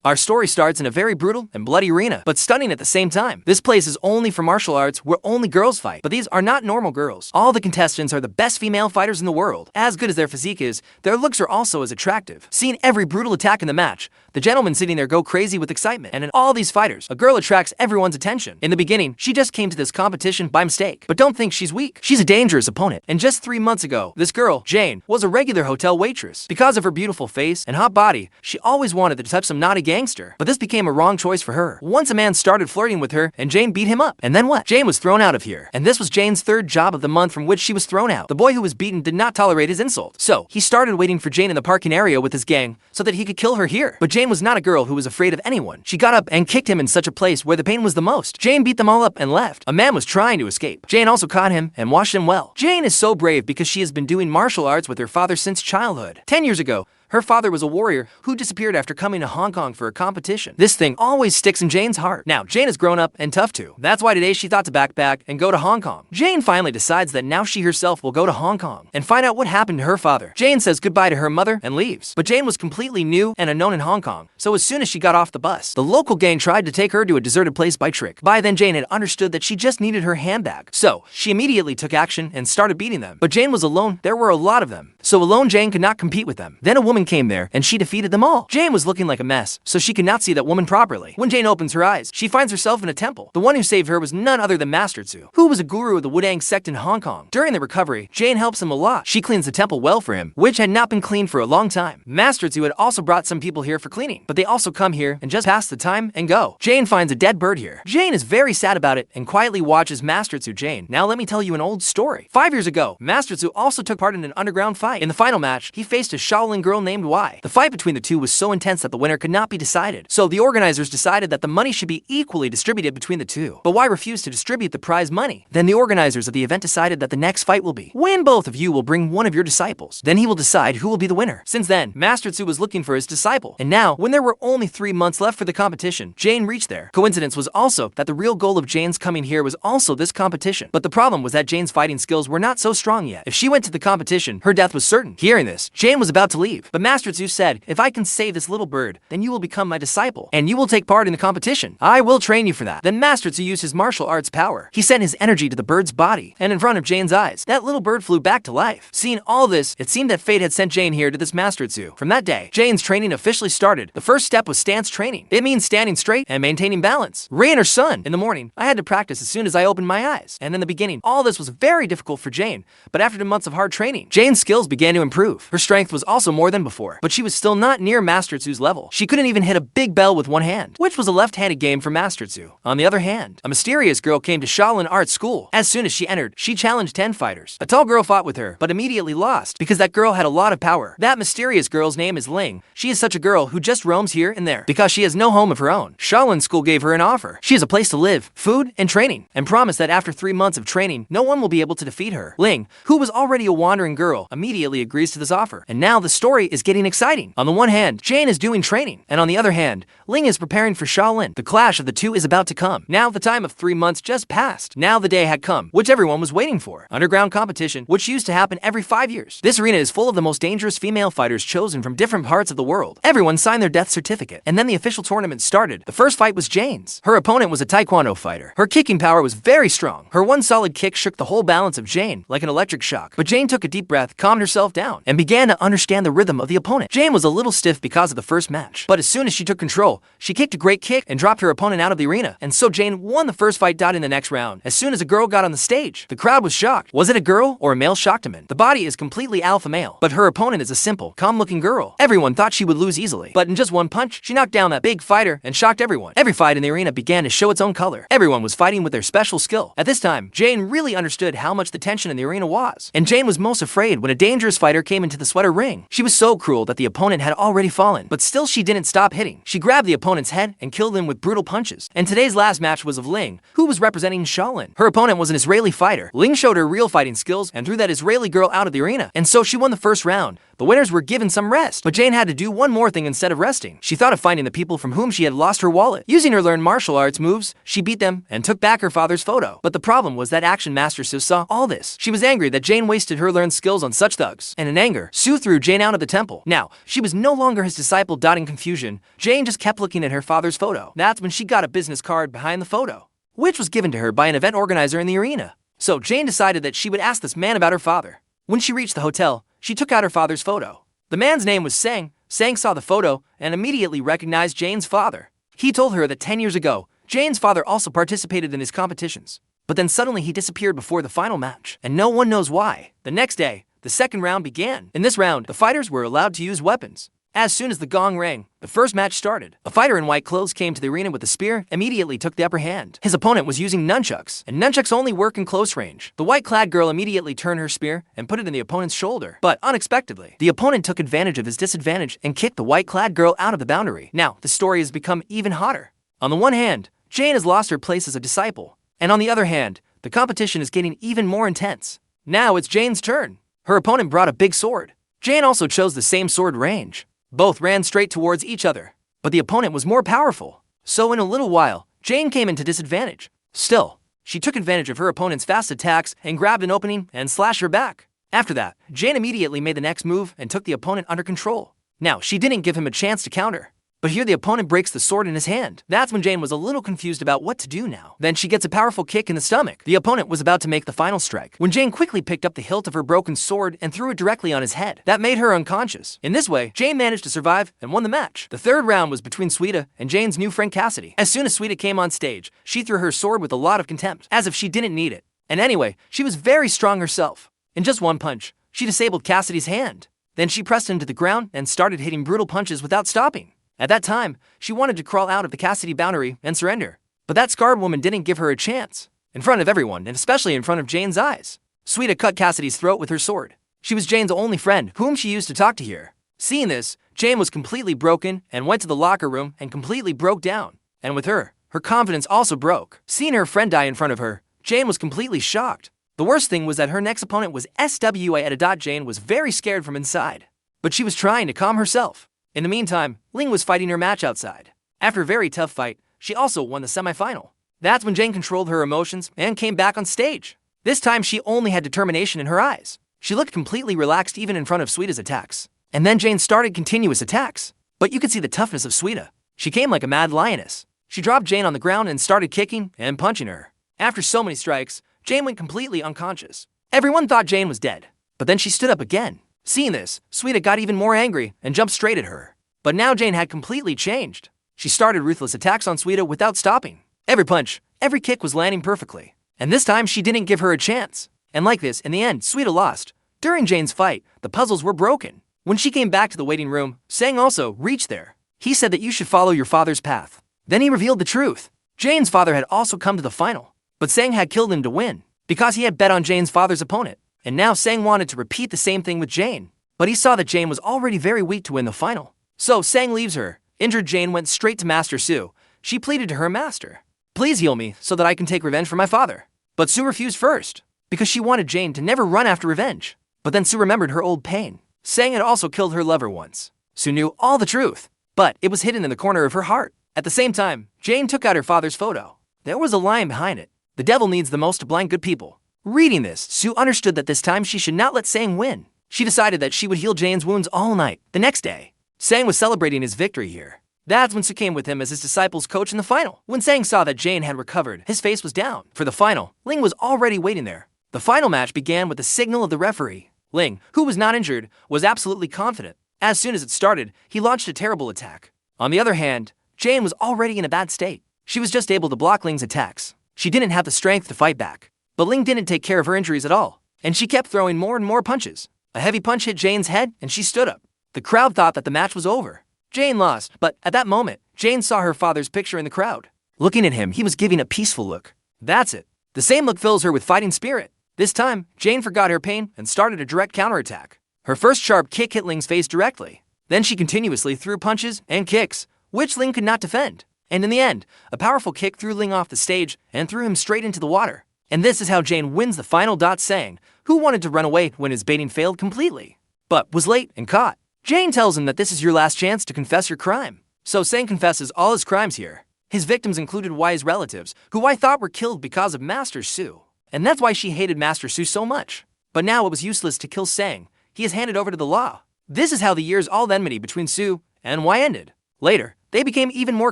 Our story starts in a very brutal and bloody arena, but stunning at the same time. This place is only for martial arts where only girls fight, but these are not normal girls. All the contestants are the best female fighters in the world. As good as their physique is, their looks are also as attractive. Seeing every brutal attack in the match, the gentlemen sitting there go crazy with excitement. And in all these fighters, a girl attracts everyone's attention. In the beginning, she just came to this competition by mistake. But don't think she's weak. She's a dangerous opponent. And just 3 months ago, this girl, Jane, was a regular hotel waitress. Because of her beautiful face and hot body, she always wanted to touch some naughty gangster. But this became a wrong choice for her. Once a man started flirting with her, and Jane beat him up. And then what? Jane was thrown out of here. And this was Jane's 3rd job of the month from which she was thrown out. The boy who was beaten did not tolerate his insult. So, he started waiting for Jane in the parking area with his gang so that he could kill her here. But Jane was not a girl who was afraid of anyone. She got up and kicked him in such a place where the pain was the most. Jane beat them all up and left. A man was trying to escape. Jane also caught him and washed him well. Jane is so brave because she has been doing martial arts with her father since childhood. 10 years ago, her father was a warrior who disappeared after coming to Hong Kong for a competition. This thing always sticks in Jane's heart. Now, Jane is grown up and tough too. That's why today she thought to backpack and go to Hong Kong. Jane finally decides that now she herself will go to Hong Kong and find out what happened to her father. Jane says goodbye to her mother and leaves. But Jane was completely new and unknown in Hong Kong, so as soon as she got off the bus, the local gang tried to take her to a deserted place by trick. By then, Jane had understood that she just needed her handbag. So, she immediately took action and started beating them. But Jane was alone. There were a lot of them. So alone, Jane could not compete with them. Then a woman came there and she defeated them all. Jane was looking like a mess, so she could not see that woman properly. When Jane opens her eyes, she finds herself in a temple. The one who saved her was none other than Master Tzu, who was a guru of the Wudang sect in Hong Kong. During the recovery, Jane helps him a lot. She cleans the temple well for him, which had not been cleaned for a long time. Master Tzu had also brought some people here for cleaning, but they also come here and just pass the time and go. Jane finds a dead bird here. Jane is very sad about it and quietly watches Master Tzu. Jane, now let me tell you an old story. 5 years ago, Master Tzu also took part in an underground fight. In the final match, he faced a Shaolin girl named Wai. The fight between the two was so intense that the winner could not be decided. So the organizers decided that the money should be equally distributed between the two. But Wai refused to distribute the prize money. Then the organizers of the event decided that the next fight will be when both of you will bring one of your disciples. Then he will decide who will be the winner. Since then, Master Tzu was looking for his disciple. And now, when there were only 3 months left for the competition, Jane reached there. Coincidence was also that the real goal of Jane's coming here was also this competition. But the problem was that Jane's fighting skills were not so strong yet. If she went to the competition, her death was certain. Hearing this, Jane was about to leave. But Master Tzu said, if I can save this little bird, then you will become my disciple, and you will take part in the competition. I will train you for that. Then Master Tzu used his martial arts power. He sent his energy to the bird's body, and in front of Jane's eyes, that little bird flew back to life. Seeing all this, it seemed that fate had sent Jane here to this Master Tzu. From that day, Jane's training officially started. The first step was stance training. It means standing straight and maintaining balance. Rain or sun. In the morning, I had to practice as soon as I opened my eyes. And in the beginning, all this was very difficult for Jane, but after 2 months of hard training, Jane's skills began to improve. Her strength was also more than before, but she was still not near Master Tzu's level. She couldn't even hit a big bell with one hand, which was a left-handed game for Master Tzu. On the other hand, a mysterious girl came to Shaolin Art School. As soon as she entered, she challenged 10 fighters. A tall girl fought with her, but immediately lost because that girl had a lot of power. That mysterious girl's name is Ling. She is such a girl who just roams here and there because she has no home of her own. Shaolin School gave her an offer. She has a place to live, food, and training, and promised that after 3 months of training, no one will be able to defeat her. Ling, who was already a wandering girl, immediately agrees to this offer. And now the story is getting exciting. On the one hand, Jane is doing training, and on the other hand, Ling is preparing for Shaolin. The clash of the two is about to come. Now the time of 3 months just passed. Now the day had come, which everyone was waiting for. Underground competition, which used to happen every 5 years. This arena is full of the most dangerous female fighters chosen from different parts of the world. Everyone signed their death certificate, and then the official tournament started. The first fight was Jane's. Her opponent was a taekwondo fighter. Her kicking power was very strong. Her one solid kick shook the whole balance of Jane like an electric shock. But Jane took a deep breath, calmed herself down, and began to understand the rhythm of the opponent. Jane was a little stiff because of the first match, but as soon as she took control, she kicked a great kick and dropped her opponent out of the arena. And so Jane won the first fight. In the next round, as soon as a girl got on the stage, the crowd was shocked. Was it a girl or a male Shaktiman? The body is completely alpha male, but her opponent is a simple, calm-looking girl. Everyone thought she would lose easily, but in just one punch, she knocked down that big fighter and shocked everyone. Every fight in the arena began to show its own color. Everyone was fighting with their special skill. At this time, Jane really understood how much the tension in the arena was, and Jane was most afraid when a dangerous fighter came into the Swietta ring. She was so cruel that the opponent had already fallen, but still she didn't stop hitting. She grabbed the opponent's head and killed him with brutal punches. And today's last match was of Ling, who was representing Shaolin. Her opponent was an Israeli fighter. Ling showed her real fighting skills and threw that Israeli girl out of the arena, and so she won the first round. The winners were given some rest, but Jane had to do one more thing instead of resting. She thought of finding the people from whom she had lost her wallet. Using her learned martial arts moves, she beat them and took back her father's photo. But the problem was that Action Master Tzu saw all this. She was angry that Jane wasted her learned skills on such thugs, and in anger, Tzu threw Jane out of the temple. temple. Now, she was no longer his disciple. In confusion, Jane just kept looking at her father's photo. That's when she got a business card behind the photo, which was given to her by an event organizer in the arena. So Jane decided that she would ask this man about her father. When she reached the hotel, she took out her father's photo. The man's name was Sang. Sang saw the photo and immediately recognized Jane's father. He told her that 10 years ago, Jane's father also participated in his competitions. But then suddenly he disappeared before the final match, and no one knows why. The next day, the second round began. In this round, the fighters were allowed to use weapons. As soon as the gong rang, the first match started. A fighter in white clothes came to the arena with a spear, immediately took the upper hand. His opponent was using nunchucks, and nunchucks only work in close range. The white-clad girl immediately turned her spear and put it in the opponent's shoulder. But unexpectedly, the opponent took advantage of his disadvantage and kicked the white-clad girl out of the boundary. Now, the story has become even hotter. On the one hand, Jane has lost her place as a disciple, and on the other hand, the competition is getting even more intense. Now it's Jane's turn. Her opponent brought a big sword. Jane also chose the same sword range. Both ran straight towards each other, but the opponent was more powerful. So in a little while, Jane came into disadvantage. Still, she took advantage of her opponent's fast attacks and grabbed an opening and slashed her back. After that, Jane immediately made the next move and took the opponent under control. Now, she didn't give him a chance to counter. But here the opponent breaks the sword in his hand. That's when Jane was a little confused about what to do now. Then she gets a powerful kick in the stomach. The opponent was about to make the final strike, when Jane quickly picked up the hilt of her broken sword and threw it directly on his head. That made her unconscious. In this way, Jane managed to survive and won the match. The third round was between Swietta and Jane's new friend Cassidy. As soon as Swietta came on stage, she threw her sword with a lot of contempt, as if she didn't need it. And anyway, she was very strong herself. In just one punch, she disabled Cassidy's hand. Then she pressed him to the ground and started hitting brutal punches without stopping. At that time, she wanted to crawl out of the Cassidy boundary and surrender. But that scarred woman didn't give her a chance. In front of everyone, and especially in front of Jane's eyes, Swietta cut Cassidy's throat with her sword. She was Jane's only friend, whom she used to talk to here. Seeing this, Jane was completely broken and went to the locker room and completely broke down. And with her confidence also broke. Seeing her friend die in front of her, Jane was completely shocked. The worst thing was that her next opponent was Swietta. Jane was very scared from inside, but she was trying to calm herself. In the meantime, Ling was fighting her match outside. After a very tough fight, she also won the semifinal. That's when Jane controlled her emotions and came back on stage. This time she only had determination in her eyes. She looked completely relaxed even in front of Sweetta's attacks. And then Jane started continuous attacks. But you could see the toughness of Swietta. She came like a mad lioness. She dropped Jane on the ground and started kicking and punching her. After so many strikes, Jane went completely unconscious. Everyone thought Jane was dead, but then she stood up again. Seeing this, Swietta got even more angry and jumped straight at her. But now Jane had completely changed. She started ruthless attacks on Swietta without stopping. Every punch, every kick was landing perfectly. And this time she didn't give her a chance. And like this, in the end, Swietta lost. During Jane's fight, the puzzles were broken. When she came back to the waiting room, Sang also reached there. He said that you should follow your father's path. Then he revealed the truth. Jane's father had also come to the final, but Sang had killed him to win, because he had bet on Jane's father's opponent. And now Sang wanted to repeat the same thing with Jane, but he saw that Jane was already very weak to win the final. So Sang leaves her. Injured Jane went straight to Master Tzu. She pleaded to her master, "Please heal me so that I can take revenge for my father." But Tzu refused first, because she wanted Jane to never run after revenge. But then Tzu remembered her old pain. Sang had also killed her lover once. Tzu knew all the truth, but it was hidden in the corner of her heart. At the same time, Jane took out her father's photo. There was a line behind it. The devil needs the most to blind good people. Reading this, Tzu understood that this time she should not let Sang win. She decided that she would heal Jane's wounds all night. The next day, Sang was celebrating his victory here. That's when Tzu came with him as his disciple's coach in the final. When Sang saw that Jane had recovered, his face was down. For the final, Ling was already waiting there. The final match began with the signal of the referee. Ling, who was not injured, was absolutely confident. As soon as it started, he launched a terrible attack. On the other hand, Jane was already in a bad state. She was just able to block Ling's attacks. She didn't have the strength to fight back. But Ling didn't take care of her injuries at all, and she kept throwing more and more punches. A heavy punch hit Jane's head, and she stood up. The crowd thought that the match was over. Jane lost, but at that moment, Jane saw her father's picture in the crowd. Looking at him, he was giving a peaceful look. That's it. The same look fills her with fighting spirit. This time, Jane forgot her pain and started a direct counterattack. Her first sharp kick hit Ling's face directly. Then she continuously threw punches and kicks, which Ling could not defend. And in the end, a powerful kick threw Ling off the stage and threw him straight into the water. And this is how Jane wins the final. Sang, who wanted to run away when his baiting failed completely, but was late and caught. Jane tells him that this is your last chance to confess your crime. So Sang confesses all his crimes here. His victims included Y's relatives, who I thought were killed because of Master Tzu. And that's why she hated Master Tzu so much. But now it was useless to kill Sang. He is handed over to the law. This is how the years all enmity between Tzu and Wai ended. Later, they became even more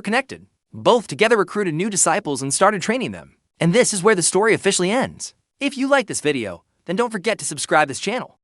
connected. Both together recruited new disciples and started training them. And this is where the story officially ends. If you like this video, then don't forget to subscribe this channel.